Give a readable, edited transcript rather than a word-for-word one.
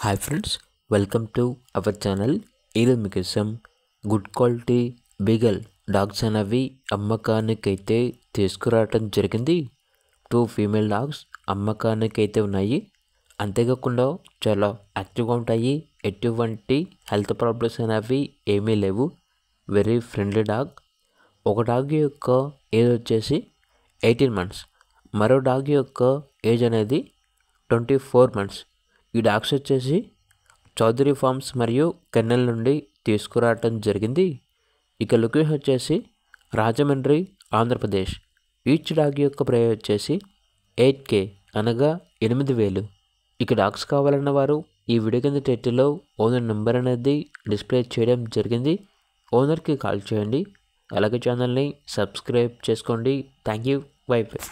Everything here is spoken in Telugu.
Hi friends, welcome to our channel. ఈరోజు మీకోసం గుడ్ క్వాలిటీ బీగల్ డాగ్స్ అనేవి అమ్మకానికైతే తీసుకురావటం జరిగింది. 2 ఫీమేల్ డాగ్స్ అమ్మకానికైతే ఉన్నాయి. అంతేకాకుండా చాలా యాక్టివ్గా ఉంటాయి. ఎటువంటి హెల్త్ ప్రాబ్లమ్స్ అనేవి ఏమీ లేవు. Very friendly dog. ఒక డాగ్ యొక్క ఏజ్ వచ్చేసి 18 months, మరో డాగ్ యొక్క ఏజ్ అనేది 24 months. ఈ డాగ్స్ వచ్చేసి చౌదరి ఫార్మ్స్ మరియు కెన్నెల్ నుండి తీసుకురావటం జరిగింది. ఇక లొకేషన్ వచ్చేసి రాజమండ్రి, ఆంధ్రప్రదేశ్. ఈచ్ డాగ్ యొక్క ప్రైస్ వచ్చేసి 8K అనగా 8,000. ఇక డాగ్స్ కావాలన్న వారు ఈ వీడియో కింద టైటిల్లో ఓనర్ నెంబర్ అనేది డిస్ప్లే చేయడం జరిగింది. ఓనర్కి కాల్ చేయండి. అలాగే ఛానల్ని సబ్స్క్రైబ్ చేసుకోండి. Thank you. By by.